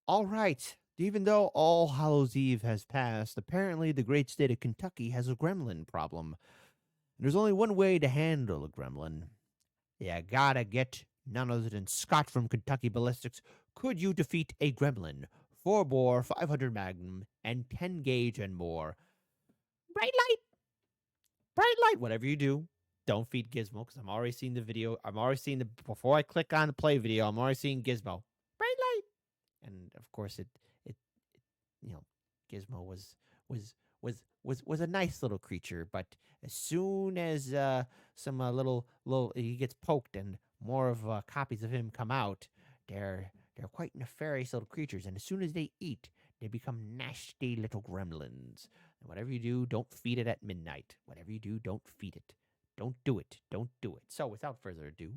All right. Even though All Hallows Eve has passed, apparently the great state of Kentucky has a gremlin problem. There's only one way to handle a gremlin. You gotta get none other than Scott from Kentucky Ballistics. Could you defeat a gremlin? 4 bore, 500 Magnum, and 10 gauge and more. Bright light, bright light. Whatever you do, don't feed Gizmo because I'm already seeing the video. I'm already seeing the before I click on the play video. I'm already seeing Gizmo. Bright light, and of course it you know, Gizmo was a nice little creature, but as soon as some little he gets poked and more of copies of him come out, they're quite nefarious little creatures, and as soon as they eat, they become nasty little gremlins. And whatever you do, don't feed it at midnight. Whatever you do, don't feed it. Don't do it. Don't do it. So, without further ado,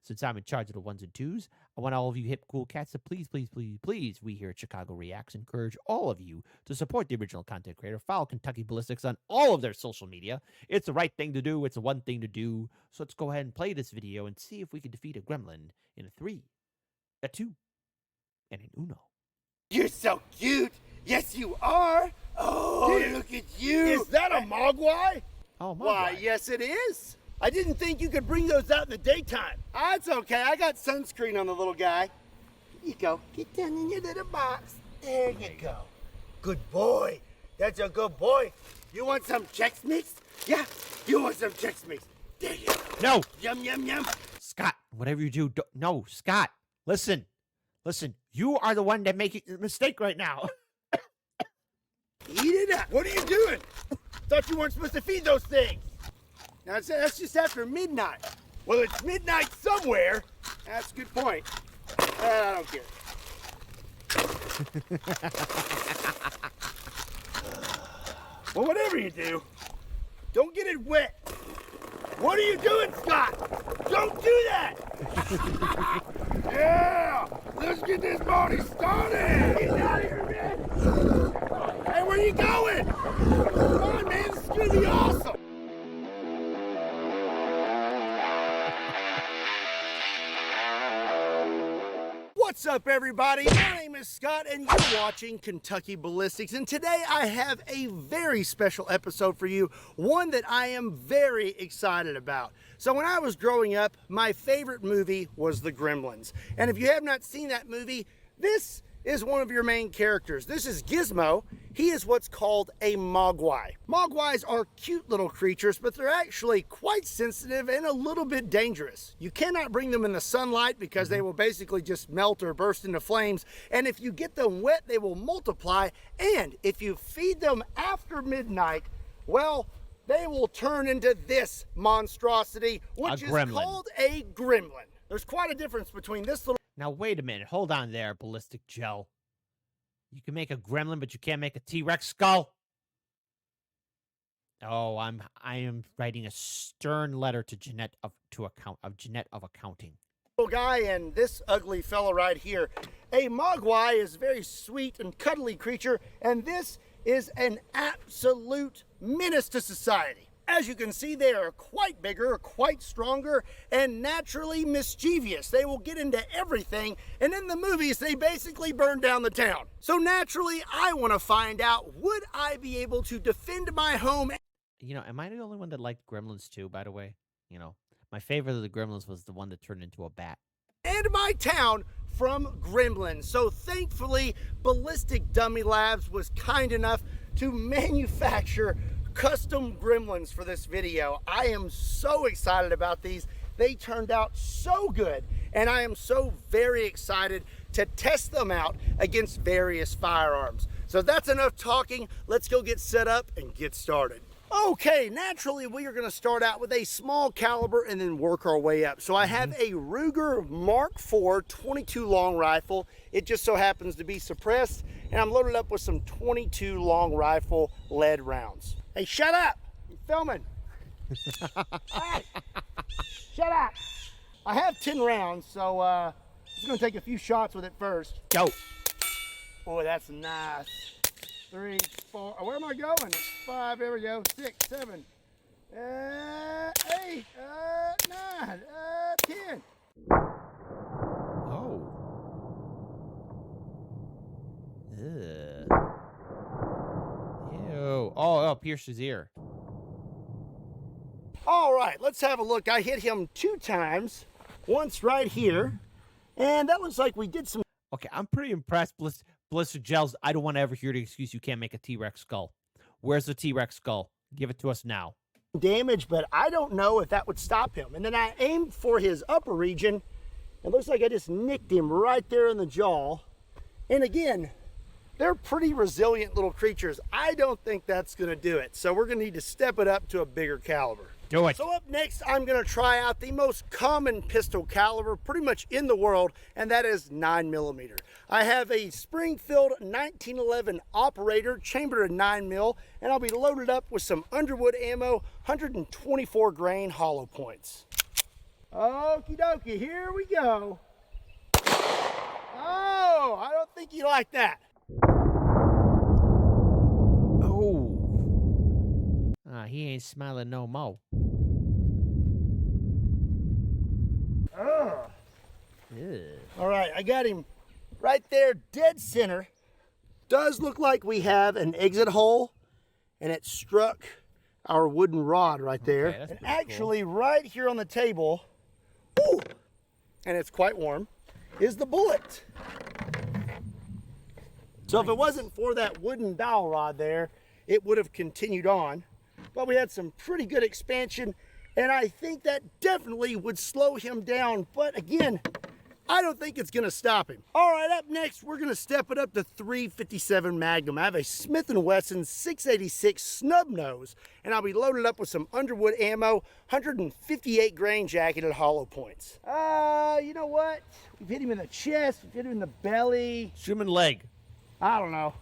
since I'm in charge of the ones and twos, I want all of you hip cool cats to please, we here at Chicago Reacts encourage all of you to support the original content creator. Follow Kentucky Ballistics on all of their social media. It's the right thing to do. It's the one thing to do. So let's go ahead and play this video and see if we can defeat a gremlin in a 3, a 2, and an Uno. You're so cute. Yes, you are. Oh, Dude, look at you. Is that a mogwai? Oh, my Why, God. yes, it is. I didn't think you could bring those out in the daytime. It's okay. I got sunscreen on the little guy. Here you go. Get down in your little box. There you go. Good boy. That's a good boy. You want some Chex Mix? Yeah, you want some Chex Mix. There you go. No! Yum, yum, yum. Scott, whatever you do, no, Scott, listen. You are the one that making the mistake right now. Eat it up. What are you doing? Thought you weren't supposed to feed those things. Now, that's just after midnight. Well, it's midnight somewhere. That's a good point. I don't care. Well, whatever you do, don't get it wet. What are you doing, Scott? Don't do that. Yeah, let's get this party started. Get out of here, man. Hey, where you going? Come on, man. This is going to be awesome. What's up, everybody? My name is Scott, and you're watching Kentucky Ballistics. And today I have a very special episode for you, one that I am very excited about. So when I was growing up, my favorite movie was The Gremlins. And if you have not seen that movie, this is one of your main characters. This is Gizmo. He is what's called a mogwai. Mogwais are cute little creatures, but they're actually quite sensitive and a little bit dangerous. You cannot bring them in the sunlight because they will basically just melt or burst into flames. And if you get them wet, they will multiply. And if you feed them after midnight, well, they will turn into this monstrosity, which is gremlin. called a gremlin. There's quite a difference between this little Now, wait a minute. Hold on there, Ballistic Joe. You can make a gremlin, but you can't make a T-Rex skull? Oh, I am writing a stern letter to Jeanette of accounting. guy and this ugly fella right here. A mogwai is a very sweet and cuddly creature, and this is an absolute menace to society. As you can see, they are quite bigger, quite stronger, and naturally mischievous. They will get into everything, and in the movies, they basically burn down the town. So naturally, I want to find out, would I be able to defend my home? You know, am I the only one that liked Gremlins too, by the way? You know, my favorite of the Gremlins was the one that turned into a bat. And my town from Gremlin. So thankfully, Ballistic Dummy Labs was kind enough to manufacture custom gremlins for this video. I am so excited about these. They turned out so good, and I am so very excited to test them out against various firearms. So that's enough talking. Let's go get set up and get started. Okay, naturally we are going to start out with a small caliber and then work our way up. So I have a Ruger Mark IV 22 long rifle. It just so happens to be suppressed, and I'm loaded up with some 22 long rifle lead rounds. Hey, shut up! I'm filming. Hey, shut up! I have 10 rounds, so I'm just going to take a few shots with it first. Go! Boy, that's nice. 3, 4, where am I going? 5, there we go. 6, 7, 8, 9, 10. pierce his ear. All right, let's have a look. I hit him 2 times, once right here, and that looks like we did some Okay, I'm pretty impressed, Blister Gels. I don't want to ever hear the excuse you can't make a T-Rex skull. Where's the T-Rex skull? Give it to us now. damage, but I don't know if that would stop him. And then I aimed for his upper region. It looks like I just nicked him right there in the jaw. And again, they're pretty resilient little creatures. I don't think that's going to do it. So we're going to need to step it up to a bigger caliber. Do it. So up next, I'm going to try out the most common pistol caliber pretty much in the world, and that is 9mm. I have a Springfield 1911 operator chambered at 9mm, and I'll be loaded up with some Underwood ammo, 124 grain hollow points. Okie dokie, here we go. Oh, I don't think you like that. Oh. He ain't smiling no more. All right, I got him right there, dead center. Does look like we have an exit hole, and it struck our wooden rod right there. Okay, that's and pretty actually, right here on the table, ooh, and it's quite warm, is the bullet. So if it wasn't for that wooden dowel rod there, it would have continued on. But we had some pretty good expansion, and I think that definitely would slow him down. But again, I don't think it's gonna stop him. All right, up next, we're gonna step it up to 357 Magnum. I have a Smith & Wesson 686 snub nose, and I'll be loaded up with some Underwood ammo, 158 grain jacketed hollow points. You know what? We've hit him in the chest, we've hit him in the belly. Shoot him in the leg. I don't know.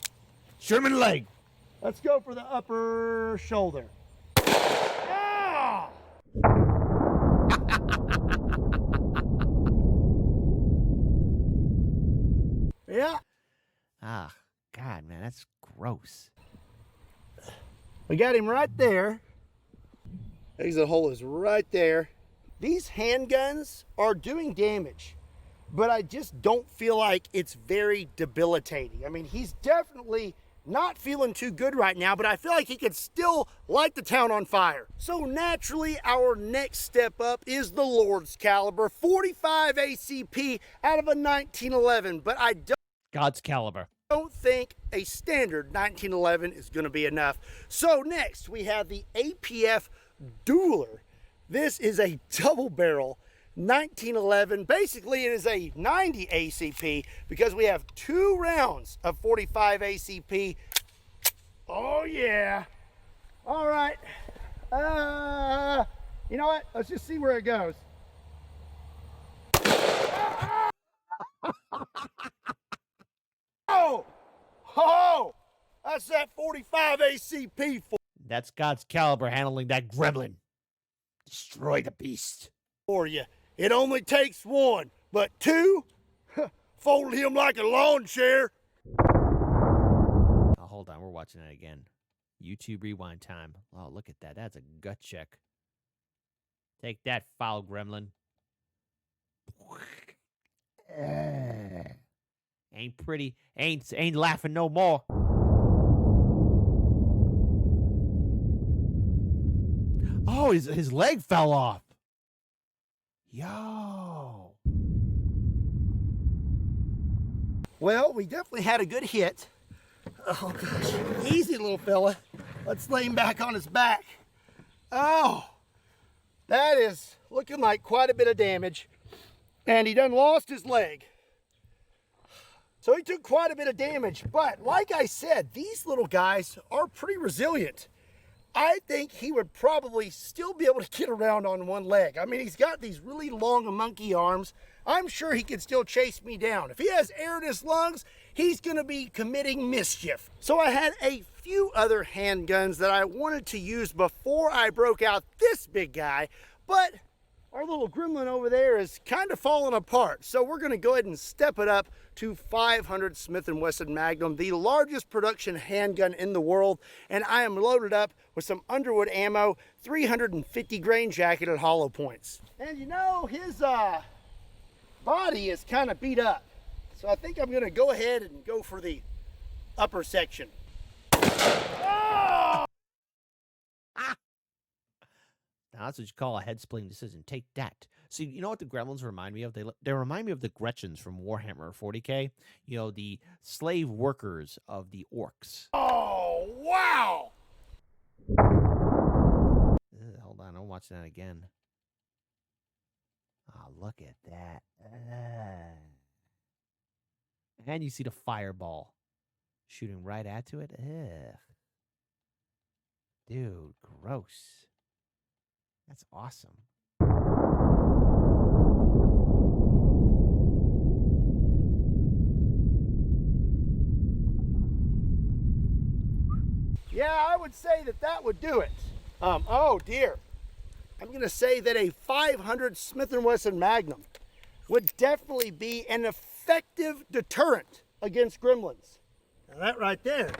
Shoot him in the leg. Let's go for the upper shoulder. Ah! Yeah. Ah, God, man, that's gross. We got him right there. Exit hole is right there. These handguns are doing damage, but I just don't feel like it's very debilitating. I mean, he's definitely not feeling too good right now, but I feel like he could still light the town on fire. So naturally, our next step up is the Lord's caliber, 45 ACP out of a 1911, but I God's caliber. don't think a standard 1911 is going to be enough. So next we have the APF Dueler. This is a double barrel 1911. Basically it is a 90 ACP because we have 2 rounds of 45 ACP. Oh yeah. All right. You know what? Let's just see where it goes. Oh, that's that 45 ACP That's God's caliber handling that gremlin. Destroy the beast. for you. It only takes 1, but 2, folded him like a lawn chair. Oh, hold on. We're watching that again. YouTube rewind time. Oh, look at that. That's a gut check. Take that, foul gremlin. Ain't pretty. Ain't laughing no more. Oh, his leg fell off. Yo. Well, we definitely had a good hit. Oh gosh, easy little fella. Let's lay him back on his back. Oh, that is looking like quite a bit of damage. And he done lost his leg. So he took quite a bit of damage, but like I said, these little guys are pretty resilient. I think he would probably still be able to get around on 1 leg. I mean, he's got these really long monkey arms. I'm sure he could still chase me down. If he has air in his lungs, he's gonna be committing mischief. So I had a few other handguns that I wanted to use before I broke out this big guy, but our little gremlin over there is kind of falling apart. So we're gonna go ahead and step it up to 500 Smith & Wesson Magnum, the largest production handgun in the world. And I am loaded up with some Underwood ammo, 350 grain jacketed hollow points. And you know, his body is kind of beat up. So I think I'm gonna go ahead and go for the upper section. Now, that's what you call a head-splitting decision. Take that. See, you know what the Gremlins remind me of? They remind me of the Gretchens from Warhammer 40K. You know, the slave workers of the orcs. Oh, wow! Hold on, I'm watching that again. Oh, look at that. And you see the fireball shooting right at it. Ugh. Dude, gross. That's awesome. Yeah, I would say that would do it. Oh dear. I'm gonna say that a 500 Smith & Wesson Magnum would definitely be an effective deterrent against gremlins. Now that right there,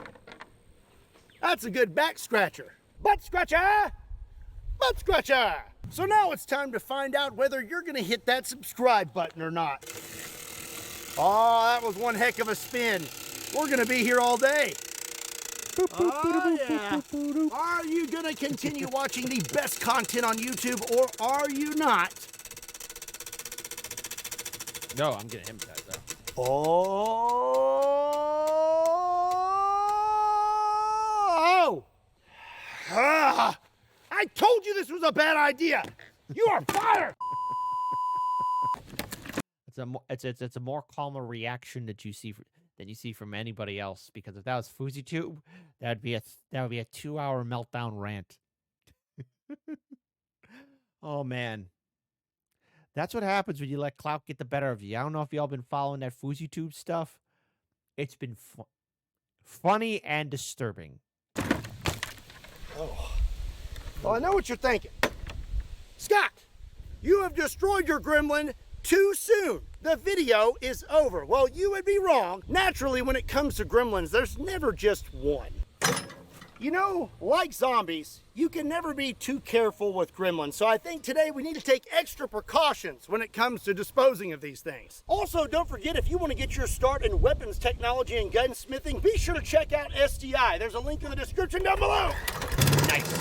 that's a good back scratcher. Butt scratcher! Butt scratcher! So now it's time to find out whether you're gonna hit that subscribe button or not. Oh, that was one heck of a spin. We're gonna be here all day. Oh, yeah. Are you going to continue watching the best content on YouTube, or are you not? No, I'm getting hypnotized though. Oh! Ah, I told you this was a bad idea. You are fired. It's a more calmer reaction that you see than you see from anybody else. Because if that was FouseyTube, that would be a 2-hour meltdown rant. Oh man, that's what happens when you let clout get the better of you. I don't know if y'all been following that FouseyTube stuff. It's been funny and disturbing. Oh, well, I know what you're thinking, Scott. You have destroyed your gremlin too soon. The video is over. Well, you would be wrong. Naturally, when it comes to gremlins, there's never just one. You know, like zombies, you can never be too careful with gremlins. So I think today we need to take extra precautions when it comes to disposing of these things. Also, don't forget, if you want to get your start in weapons technology and gunsmithing, be sure to check out SDI. There's a link in the description down below. Nice.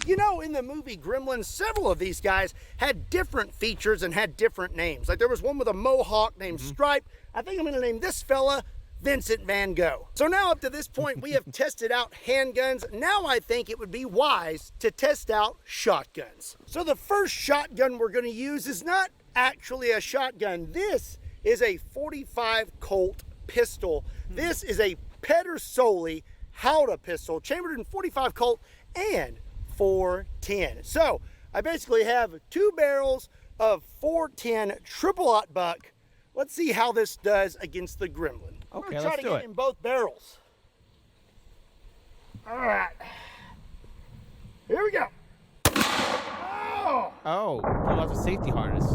You know, in the movie Gremlin, several of these guys had different features and had different names. Like there was one with a mohawk named Stripe. I think I'm gonna name this fella Vincent Van Gogh. So now up to this point, we have tested out handguns. Now I think it would be wise to test out shotguns. So the first shotgun we're gonna use is not actually a shotgun. This is a 45 Colt pistol. This is a Pedersoli Howdah pistol, chambered in 45 Colt and 410. So I basically have 2 barrels of 410 triple-aught buck. Let's see how this does against the Gremlin. Okay, I'm gonna try let's to do get it. in both barrels. All right, here we go. Oh! Oh, he lost a safety harness.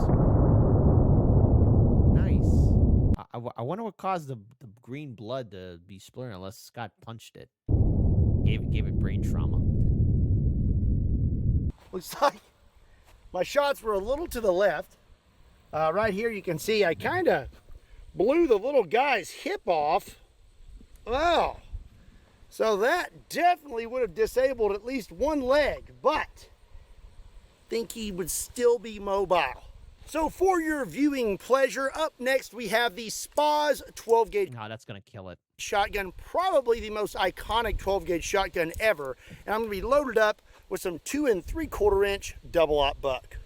Nice. I wonder what caused the green blood to be splurring unless Scott punched it. Gave it brain trauma. Looks like my shots were a little to the left. Right here you can see I kind of blew the little guy's hip off. Oh, so that definitely would have disabled at least one leg, but I think he would still be mobile. So for your viewing pleasure, up next we have the Spaz 12 gauge No, that's gonna kill it. shotgun, probably the most iconic 12 gauge shotgun ever. And I'm gonna be loaded up with some 2 3/4 inch double-aught buck.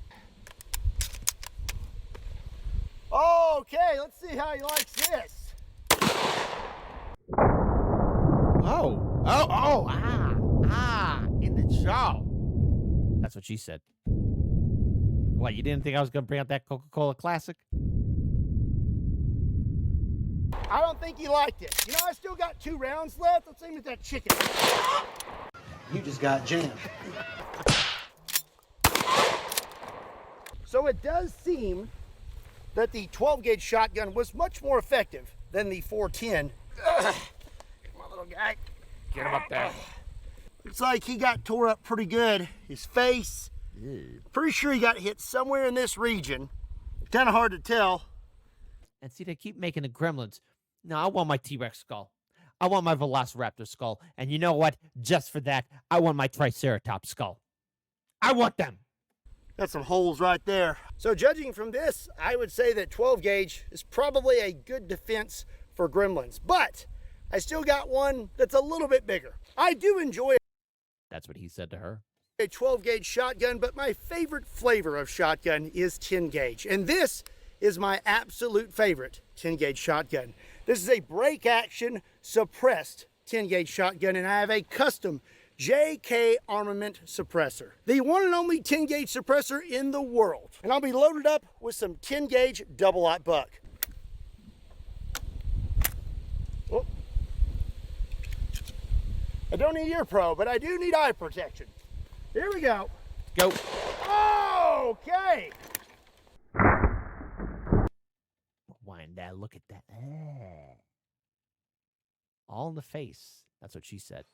Okay, let's see how he likes this. In the jaw. That's what she said. What, you didn't think I was gonna bring out that Coca-Cola Classic? I don't think he liked it. You know, I still got 2 rounds left. Let's aim at that chicken. You just got jammed. So it does seem that the 12 gauge shotgun was much more effective than the 410. Come on, little guy. Get him up there. Looks like he got tore up pretty good. His face, pretty sure he got hit somewhere in this region. Kind of hard to tell. And see, they keep making the gremlins. No, I want my T-Rex skull. I want my Velociraptor skull. And you know what? Just for that, I want my Triceratops skull. I want them. Got some holes right there. So judging from this, I would say that 12 gauge is probably a good defense for gremlins. But I still got one that's a little bit bigger. I do enjoy That's what he said to her. a 12 gauge shotgun, but my favorite flavor of shotgun is 10 gauge. And this is my absolute favorite 10 gauge shotgun. This is a break action suppressed 10 gauge shotgun, and I have a custom JK Armament suppressor. The one and only 10 gauge suppressor in the world. And I'll be loaded up with some 10 gauge double-aught buck. Oh. I don't need ear pro, but I do need eye protection. Here we go. Go. Okay. Wind that. Look at that. All in the face. That's what she said.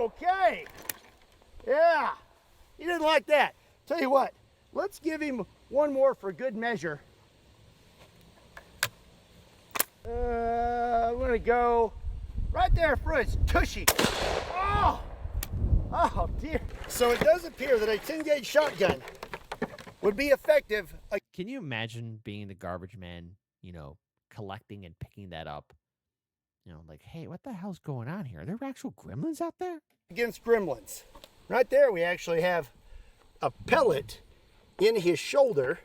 Okay. Yeah. He didn't like that. Tell you what, let's give him one more for good measure. I'm gonna go right there for his tushy. Oh! Oh dear. So it does appear that a 10 gauge shotgun would be effective. Can you imagine being the garbage man, collecting and picking that up? Like, hey, what the hell's going on here? Are there actual gremlins out there? Against gremlins. Right there we actually have a pellet in his shoulder.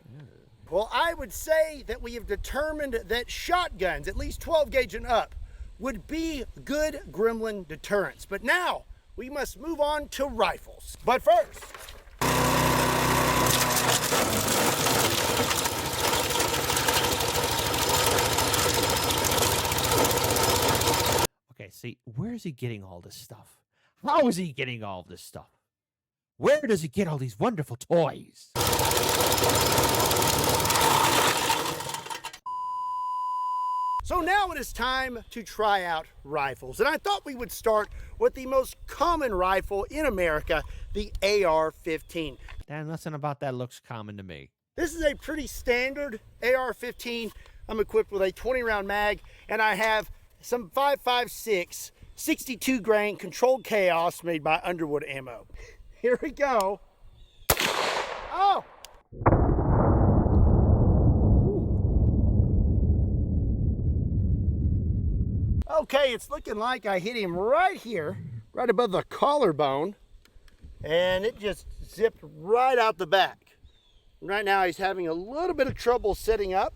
Well, I would say that we have determined that shotguns, at least 12 gauge and up, would be good gremlin deterrents. But now we must move on to rifles. But first, Okay, see, where is he getting all this stuff? How is he getting all this stuff? Where does he get all these wonderful toys? so now it is time to try out rifles. And I thought we would start with the most common rifle in America, the AR-15. Damn, nothing about that looks common to me. This is a pretty standard AR-15. I'm equipped with a 20-round mag, and I have some 5.56 62 grain controlled chaos made by Underwood Ammo. Here we go. Oh! Okay, it's looking like I hit him right here, right above the collarbone, and it just zipped right out the back. Right now he's having a little bit of trouble sitting up.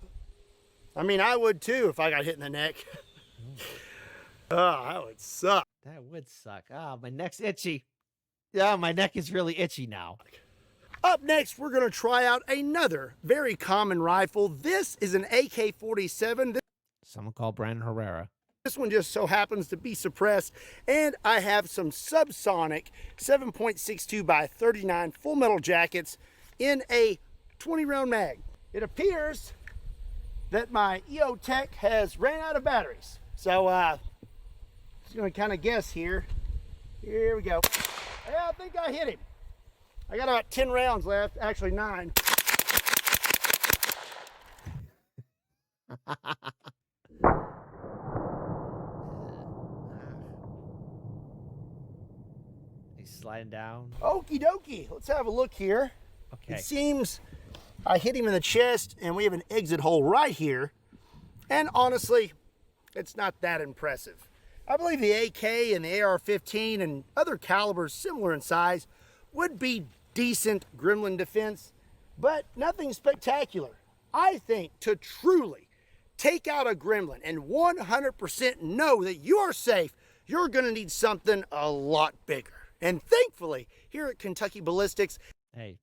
I mean, I would too if I got hit in the neck. Oh, that would suck. That would suck. Ah, my neck's itchy. Yeah, my neck is really itchy now. Up next, we're going to try out another very common rifle. This is an AK-47. Someone called Brandon Herrera. This one just so happens to be suppressed, and I have some subsonic 7.62 by 39 full metal jackets in a 20-round mag. It appears that my EOTech has ran out of batteries. So, just gonna kind of guess here. Here we go. Yeah, I think I hit him. I got about 10 rounds left, actually 9. He's sliding down. Okie dokie, let's have a look here. Okay. It seems I hit him in the chest, and we have an exit hole right here. And honestly, it's not that impressive. I believe the AK and the AR-15 and other calibers similar in size would be decent gremlin defense, but nothing spectacular. I think to truly take out a gremlin and 100% know that you are safe, you're gonna need something a lot bigger. And thankfully, here at Kentucky Ballistics, Hey,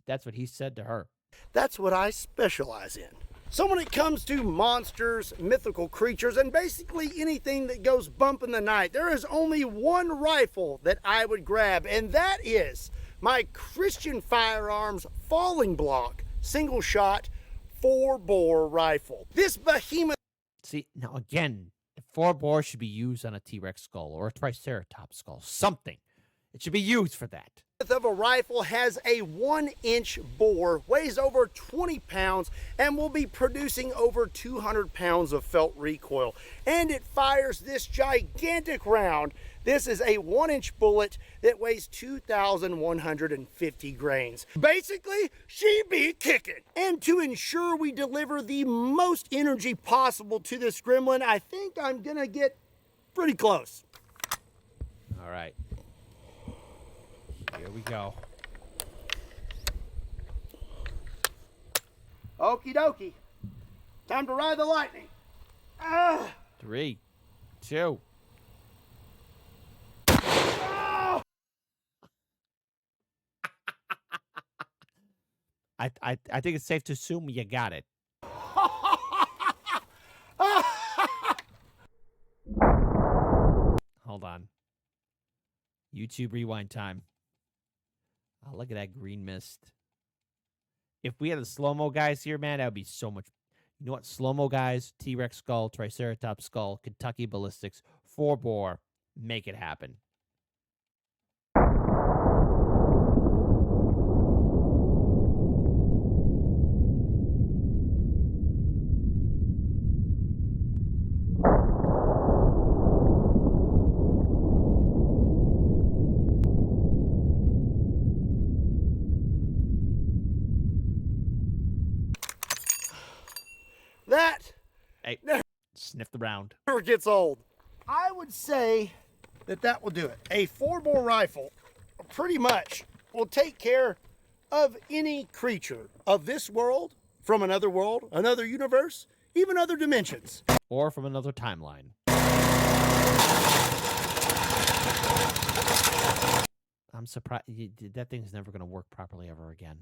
That's what he said to her. That's what I specialize in. So when it comes to monsters, mythical creatures, and basically anything that goes bump in the night, there is only one rifle that I would grab, and that is my Christian Firearms Falling Block single shot 4-bore rifle. This behemoth. See, now again, the 4-bore should be used on a T-Rex skull or a Triceratops skull. Something. It should be used for that. Of a rifle has a 1-inch bore, weighs over 20 pounds, and will be producing over 200 pounds of felt recoil. And it fires this gigantic round. This is a 1-inch bullet that weighs 2,150 grains. Basically, she be kicking. And to ensure we deliver the most energy possible to this gremlin, I think I'm gonna get pretty close. All right. Here we go. Okie dokie. Time to ride the lightning. 3, 2. I think it's safe to assume you got it. Hold on. YouTube rewind time. Oh, look at that green mist. If we had the slow-mo guys here, man, that would be so much. You know what? Slow-mo guys, T-Rex skull, Triceratops skull, Kentucky ballistics, 4-bore. Make it happen. That Hey, sniff the round. never gets old. I would say that will do it. A 4-bore rifle pretty much will take care of any creature of this world, from another world, another universe, even other dimensions. Or from another timeline. I'm surprised. That thing's never going to work properly ever again.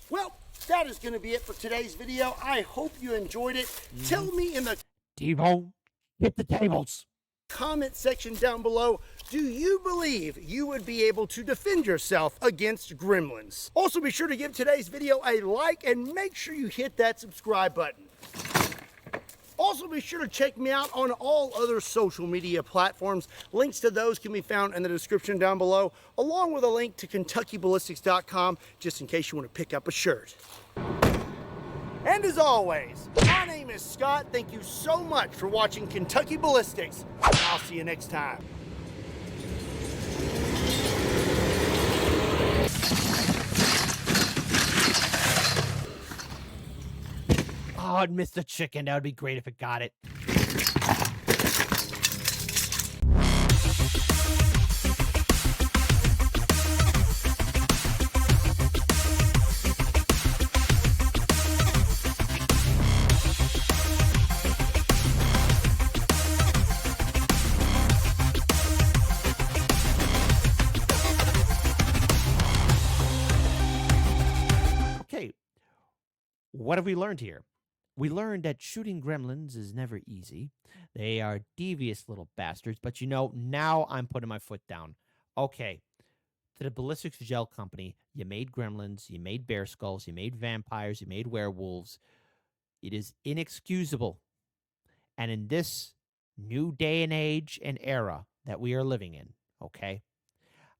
Well, that is going to be it for today's video. I hope you enjoyed it. Tell me in the T-Bone, hit the tables. comment section down below, do you believe you would be able to defend yourself against gremlins? Also, be sure to give today's video a like and make sure you hit that subscribe button. Also, be sure to check me out on all other social media platforms. Links to those can be found in the description down below, along with a link to KentuckyBallistics.com, just in case you want to pick up a shirt. And as always, my name is Scott. Thank you so much for watching Kentucky Ballistics. I'll see you next time. Oh, I'd miss the chicken. That would be great if it got it. Okay, what have we learned here? We learned that shooting gremlins is never easy. They are devious little bastards, but you know, now I'm putting my foot down. Okay, to the Ballistics Gel Company, you made gremlins, you made bear skulls, you made vampires, you made werewolves. It is inexcusable. And in this new day and age and era that we are living in, okay,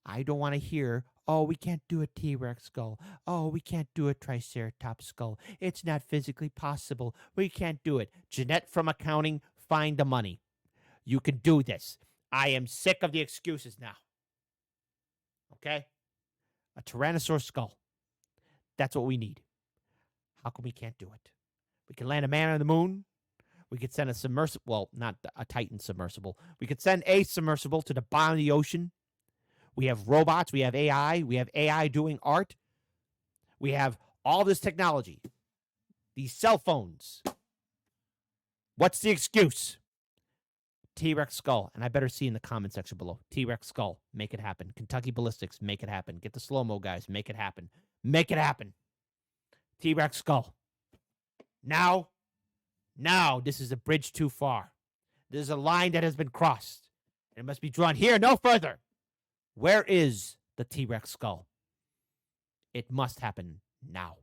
I don't want to hear, oh, we can't do a T-Rex skull. Oh, we can't do a Triceratops skull. It's not physically possible. We can't do it. Jeanette from accounting, find the money. You can do this. I am sick of the excuses now. Okay? A Tyrannosaurus skull. That's what we need. How come we can't do it? We can land a man on the moon. We could send a submersible. Well, not a Titan submersible. We could send a submersible to the bottom of the ocean. We have robots. We have AI. We have AI doing art. We have all this technology. These cell phones. What's the excuse? T-Rex skull. And I better see in the comment section below. T-Rex skull. Make it happen. Kentucky Ballistics. Make it happen. Get the slow-mo guys. Make it happen. Make it happen. T-Rex skull. Now. This is a bridge too far. This is a line that has been crossed. It must be drawn here, no further. Where is the T-Rex skull? It must happen now.